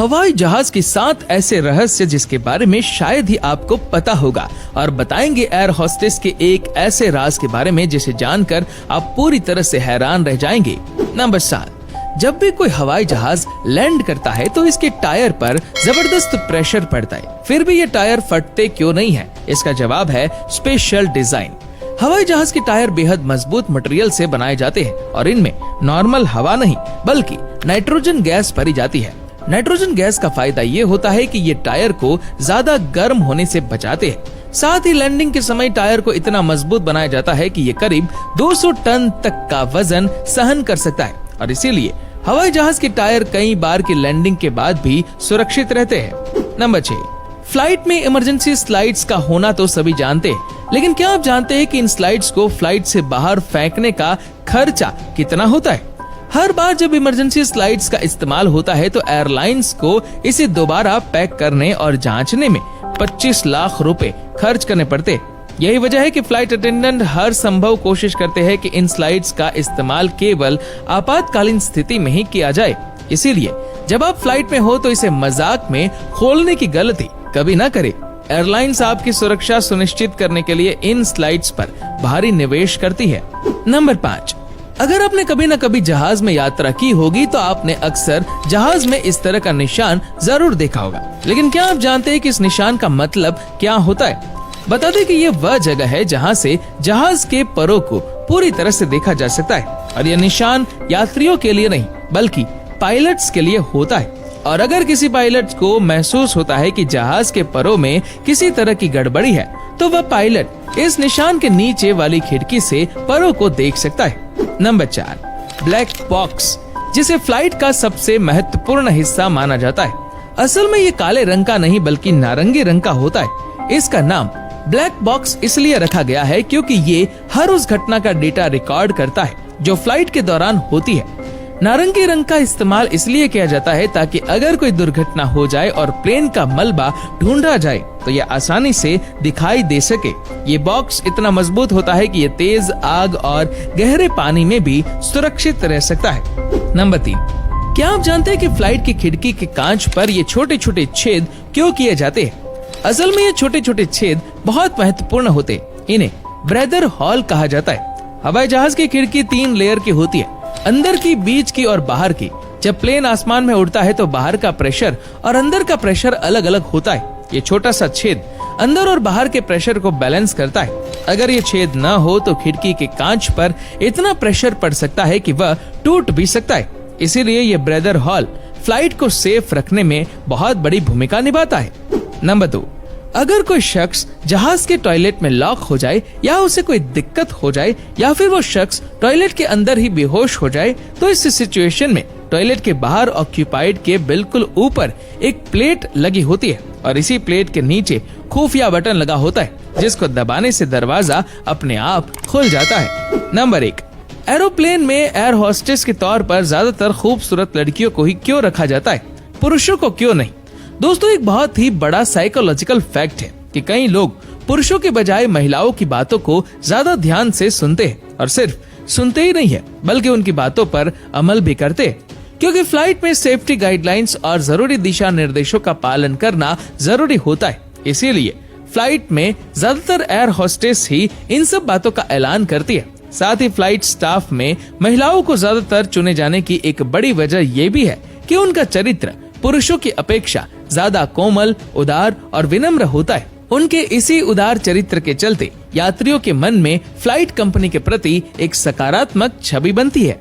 हवाई जहाज के 7 ऐसे रहस्य जिसके बारे में शायद ही आपको पता होगा, और बताएंगे एयर होस्टेस के एक ऐसे राज के बारे में जिसे जानकर आप पूरी तरह से हैरान रह जाएंगे। नंबर 7, जब भी कोई हवाई जहाज लैंड करता है तो इसके टायर पर जबरदस्त प्रेशर पड़ता है, फिर भी ये टायर फटते क्यों नहीं है? इसका जवाब है स्पेशल डिजाइन। हवाई जहाज के टायर बेहद मजबूत मटेरियल से बनाए जाते हैं और इनमें नॉर्मल हवा नहीं बल्कि नाइट्रोजन गैस भरी जाती है। नाइट्रोजन गैस का फायदा ये होता है कि ये टायर को ज्यादा गर्म होने से बचाते हैं। साथ ही लैंडिंग के समय टायर को इतना मजबूत बनाया जाता है कि ये करीब 200 टन तक का वजन सहन कर सकता है, और इसीलिए हवाई जहाज के टायर कई बार की लैंडिंग के बाद भी सुरक्षित रहते हैं। नंबर 6, फ्लाइट में इमरजेंसी स्लाइड्स का होना तो सभी जानते हैं, लेकिन क्या आप जानते हैं कि इन स्लाइड्स को फ्लाइट से बाहर फेंकने का खर्चा कितना होता है? हर बार जब इमरजेंसी स्लाइड्स का इस्तेमाल होता है तो एयरलाइंस को इसे दोबारा पैक करने और जांचने में 25 लाख रुपए खर्च करने पड़ते। यही वजह है कि फ्लाइट अटेंडेंट हर संभव कोशिश करते हैं कि इन स्लाइड्स का इस्तेमाल केवल आपातकालीन स्थिति में ही किया जाए। इसीलिए जब आप फ्लाइट में हो तो इसे मजाक में खोलने की गलती कभी ना करें। एयरलाइंस आपकी सुरक्षा सुनिश्चित करने के लिए इन स्लाइड्स पर भारी निवेश करती है। नंबर 5, अगर आपने कभी न कभी जहाज में यात्रा की होगी तो आपने अक्सर जहाज में इस तरह का निशान जरूर देखा होगा, लेकिन क्या आप जानते हैं कि इस निशान का मतलब क्या होता है? बता दें कि ये वह जगह है जहां से जहाज के परों को पूरी तरह से देखा जा सकता है, और यह निशान यात्रियों के लिए नहीं बल्कि पायलट्स के लिए होता है। और अगर किसी पायलट को महसूस होता है कि जहाज के परों में किसी तरह की गड़बड़ी है तो वह पायलट इस निशान के नीचे वाली खिड़की से परों को देख सकता है। नंबर 4, ब्लैक बॉक्स, जिसे फ्लाइट का सबसे महत्वपूर्ण हिस्सा माना जाता है। असल में ये काले रंग का नहीं बल्कि नारंगी रंग का होता है। इसका नाम ब्लैक बॉक्स इसलिए रखा गया है क्योंकि ये हर उस घटना का डेटा रिकॉर्ड करता है जो फ्लाइट के दौरान होती है। नारंगी रंग का इस्तेमाल इसलिए किया जाता है ताकि अगर कोई दुर्घटना हो जाए और प्लेन का मलबा ढूंढा जाए तो यह आसानी से दिखाई दे सके। ये बॉक्स इतना मजबूत होता है कि ये तेज आग और गहरे पानी में भी सुरक्षित रह सकता है। नंबर 3, क्या आप जानते हैं कि फ्लाइट की खिड़की के कांच पर ये छोटे छोटे छेद क्यों किए जाते हैं? असल में ये छोटे छोटे छेद बहुत महत्वपूर्ण होते हैं। इन्हें ब्रेदर हॉल कहा जाता है। हवाई जहाज की खिड़की 3 लेयर की होती है, अंदर की, बीच की और बाहर की। जब प्लेन आसमान में उड़ता है तो बाहर का प्रेशर और अंदर का प्रेशर अलग अलग होता है। ये छोटा सा छेद अंदर और बाहर के प्रेशर को बैलेंस करता है। अगर ये छेद न हो तो खिड़की के कांच पर इतना प्रेशर पड़ सकता है कि वह टूट भी सकता है। इसीलिए ये ब्रेदर हॉल फ्लाइट को सेफ रखने में बहुत बड़ी भूमिका निभाता है। नंबर 2, अगर कोई शख्स जहाज के टॉयलेट में लॉक हो जाए या उसे कोई दिक्कत हो जाए या फिर वो शख्स टॉयलेट के अंदर ही बेहोश हो जाए तो इस सिचुएशन में टॉयलेट के बाहर ऑक्यूपाइड के बिल्कुल ऊपर एक प्लेट लगी होती है और इसी प्लेट के नीचे खुफिया बटन लगा होता है जिसको दबाने से दरवाजा अपने आप खुल जाता है। नंबर 1, एरोप्लेन में एयर होस्टेस के तौर पर ज्यादातर खूबसूरत लड़कियों को ही क्यों रखा जाता है, पुरुषों को क्यों नहीं? दोस्तों, एक बहुत ही बड़ा साइकोलॉजिकल फैक्ट है कि कई लोग पुरुषों के बजाय महिलाओं की बातों को ज्यादा ध्यान से सुनते हैं, और सिर्फ सुनते ही नहीं है बल्कि उनकी बातों पर अमल भी करते हैं, क्योंकि फ्लाइट में सेफ्टी गाइडलाइंस और जरूरी दिशा निर्देशों का पालन करना जरूरी होता है। इसीलिए फ्लाइट में ज्यादातर एयर होस्टेस ही इन सब बातों का ऐलान करती है। साथ ही फ्लाइट स्टाफ में महिलाओं को ज्यादातर चुने जाने की एक बड़ी वजह ये भी है कि उनका चरित्र पुरुषों की अपेक्षा ज्यादा कोमल, उदार और विनम्र होता है। उनके इसी उदार चरित्र के चलते यात्रियों के मन में फ्लाइट कंपनी के प्रति एक सकारात्मक छवि बनती है।